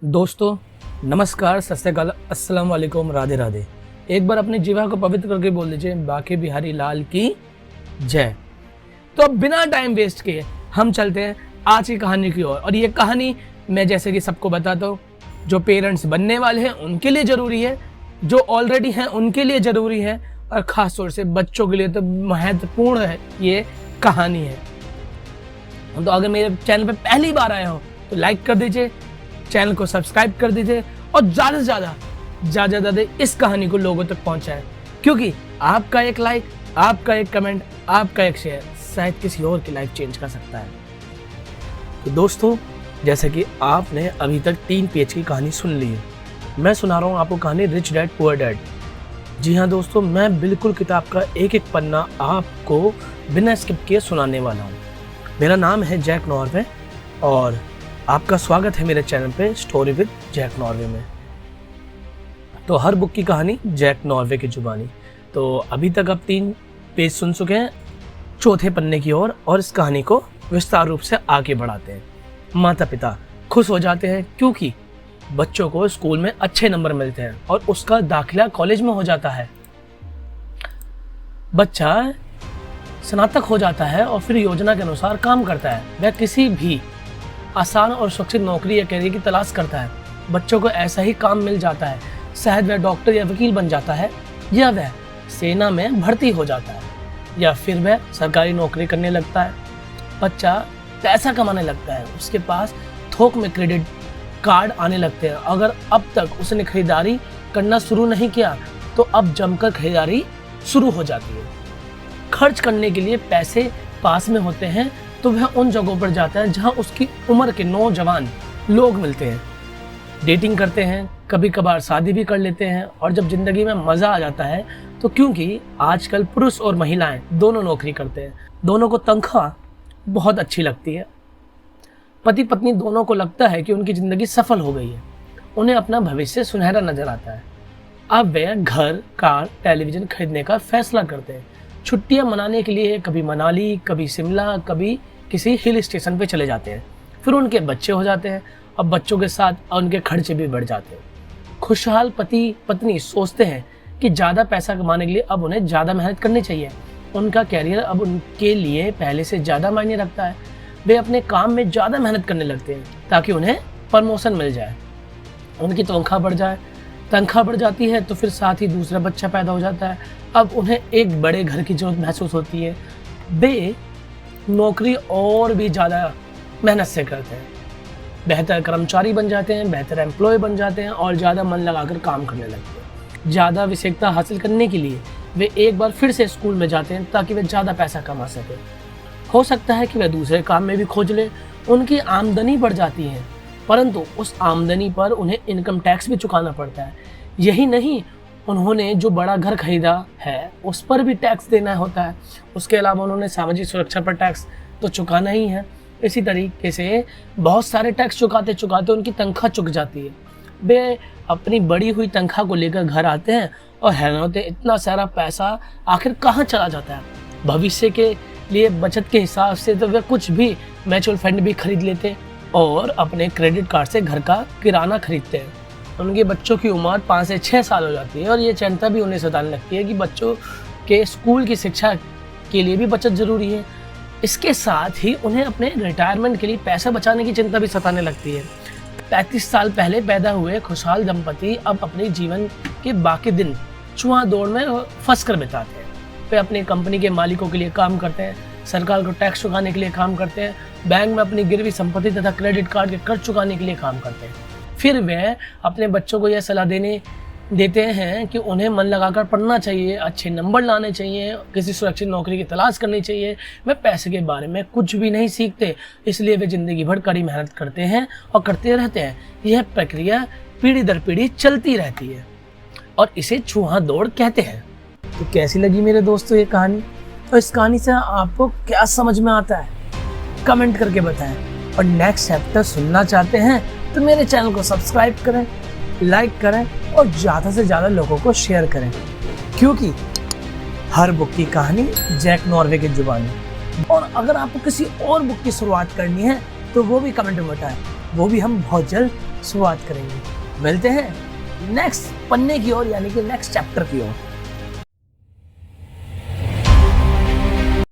दोस्तों नमस्कार, सत श्री अकाल, अस्सलाम वालेकुम, राधे राधे। एक बार अपनी जीवा को पवित्र करके बोल दीजिए बाकी बिहारी लाल की जय। तो अब बिना टाइम वेस्ट किए हम चलते हैं आज की कहानी की ओर। और ये कहानी मैं जैसे कि सबको बताता हूँ, जो पेरेंट्स बनने वाले हैं उनके लिए ज़रूरी है, जो ऑलरेडी हैं उनके लिए ज़रूरी है, और ख़ास तौर से बच्चों के लिए तो महत्वपूर्ण है ये कहानी है। तो अगर मेरे चैनल पर पहली बार आए हो तो लाइक कर दीजिए, चैनल को सब्सक्राइब कर दीजिए और ज़्यादा से ज़्यादा इस कहानी को लोगों तक पहुंचाएं, क्योंकि आपका एक लाइक, आपका एक कमेंट, आपका एक शेयर शायद किसी और की लाइफ चेंज कर सकता है। तो दोस्तों, जैसे कि आपने अभी तक 3 पेज की कहानी सुन ली है, मैं सुना रहा हूँ आपको कहानी रिच डैड पुअर डैड। जी हाँ दोस्तों, मैं बिल्कुल किताब का एक एक पन्ना आपको बिना स्किप किए सुनाने वाला हूँ। मेरा नाम है जैक नॉर्वे और आपका स्वागत है मेरे चैनल पे स्टोरी विद जैक नॉर्वे में। तो हर बुक की कहानी जैक नॉर्वे की जुबानी। तो अभी तक आप 3 पेज सुन चुके हैं, चौथे पन्ने की ओर, और इस कहानी को विस्तार रूप से आगे बढ़ाते हैं। माता पिता खुश हो जाते हैं क्योंकि बच्चों को स्कूल में अच्छे नंबर मिलते हैं और उसका दाखिला कॉलेज में हो जाता है। बच्चा स्नातक हो जाता है और फिर योजना के अनुसार काम करता है। वह किसी भी आसान और सुरक्षित नौकरी या करियर की तलाश करता है। बच्चों को ऐसा ही काम मिल जाता है, शायद वह डॉक्टर या वकील बन जाता है, या वह सेना में भर्ती हो जाता है, या फिर वह सरकारी नौकरी करने लगता है। बच्चा पैसा कमाने लगता है, उसके पास थोक में क्रेडिट कार्ड आने लगते हैं। अगर अब तक उसने खरीदारी करना शुरू नहीं किया तो अब जमकर खरीदारी शुरू हो जाती है। खर्च करने के लिए पैसे पास में होते हैं तो वह उन जगहों पर जाता है जहां उसकी उम्र के नौजवान लोग मिलते हैं, डेटिंग करते हैं, कभी कभार शादी भी कर लेते हैं। और जब जिंदगी में मज़ा आ जाता है तो क्योंकि आजकल पुरुष और महिलाएं दोनों नौकरी करते हैं, दोनों को तनख्वाह बहुत अच्छी लगती है। पति पत्नी दोनों को लगता है कि उनकी ज़िंदगी सफल हो गई है, उन्हें अपना भविष्य सुनहरा नजर आता है। अब वे घर, कार, टेलीविज़न खरीदने का फैसला करते हैं। छुट्टियां मनाने के लिए कभी मनाली, कभी शिमला, कभी किसी हिल स्टेशन पे चले जाते हैं। फिर उनके बच्चे हो जाते हैं, अब बच्चों के साथ उनके खर्चे भी बढ़ जाते हैं। खुशहाल पति पत्नी सोचते हैं कि ज़्यादा पैसा कमाने के लिए अब उन्हें ज़्यादा मेहनत करनी चाहिए। उनका कैरियर अब उनके लिए पहले से ज़्यादा मायने रखता है। वे अपने काम में ज़्यादा मेहनत करने लगते हैं ताकि उन्हें प्रमोशन मिल जाए, उनकी तनख्वाह बढ़ जाए। तनख्वाह बढ़ जाती है तो फिर साथ ही दूसरा बच्चा पैदा हो जाता है। अब उन्हें एक बड़े घर की जरूरत महसूस होती है। वे नौकरी और भी ज़्यादा मेहनत से करते हैं, बेहतर कर्मचारी बन जाते हैं, बेहतर एम्प्लॉय बन जाते हैं और ज़्यादा मन लगाकर काम करने लगते हैं। ज़्यादा विशेषता हासिल करने के लिए वे एक बार फिर से स्कूल में जाते हैं ताकि वे ज़्यादा पैसा कमा सकें। हो सकता है कि वे दूसरे काम में भी खोज लें। उनकी आमदनी बढ़ जाती है, परंतु उस आमदनी पर उन्हें इनकम टैक्स भी चुकाना पड़ता है। यही नहीं, उन्होंने जो बड़ा घर खरीदा है उस पर भी टैक्स देना होता है। उसके अलावा उन्होंने सामाजिक सुरक्षा पर टैक्स तो चुकाना ही है। इसी तरीके से बहुत सारे टैक्स चुकाते चुकाते उनकी तनख्वाह चुक जाती है। वे अपनी बढ़ी हुई तनख्वाह को लेकर घर आते हैं और हैरान होते हैं, इतना सारा पैसा आखिर कहाँ चला जाता है। भविष्य के लिए बचत के हिसाब से तो वे कुछ भी म्यूचुअल फंड भी खरीद लेते और अपने क्रेडिट कार्ड से घर का किराना खरीदते हैं। उनके बच्चों की उम्र 5 से 6 साल हो जाती है और ये चिंता भी उन्हें सताने लगती है कि बच्चों के स्कूल की शिक्षा के लिए भी बचत ज़रूरी है। इसके साथ ही उन्हें अपने रिटायरमेंट के लिए पैसा बचाने की चिंता भी सताने लगती है। 35 साल पहले पैदा हुए खुशहाल दंपति अब अपने जीवन के बाकी दिन चुहा दौड़ में फंस कर बिताते हैं। वे अपनी कंपनी के मालिकों के लिए काम करते हैं, सरकार को टैक्स चुकाने के लिए काम करते हैं, बैंक में अपनी गिरवी संपत्ति तथा क्रेडिट कार्ड के कर्ज चुकाने के लिए काम करते हैं। फिर वे अपने बच्चों को यह सलाह देते हैं कि उन्हें मन लगाकर पढ़ना चाहिए, अच्छे नंबर लाने चाहिए, किसी सुरक्षित नौकरी की तलाश करनी चाहिए। वे पैसे के बारे में कुछ भी नहीं सीखते, इसलिए वे जिंदगी भर कड़ी मेहनत करते हैं और करते रहते हैं। यह प्रक्रिया पीढ़ी दर पीढ़ी चलती रहती है और इसे चूहा दौड़ कहते हैं। तो कैसी लगी मेरे दोस्तों ये कहानी, और इस कहानी से आपको क्या समझ में आता है, कमेंट करके बताएं। और नेक्स्ट चैप्टर सुनना चाहते हैं तो मेरे चैनल को सब्सक्राइब करें, लाइक करें और ज़्यादा से ज़्यादा लोगों को शेयर करें, क्योंकि हर बुक की कहानी जैक नॉर्वे की जुबानी। और अगर आपको किसी और बुक की शुरुआत करनी है तो वो भी कमेंट में बताएं। वो भी हम बहुत जल्द शुरुआत करेंगे। मिलते हैं नेक्स्ट पन्ने की ओर, यानी कि नेक्स्ट चैप्टर की ओर।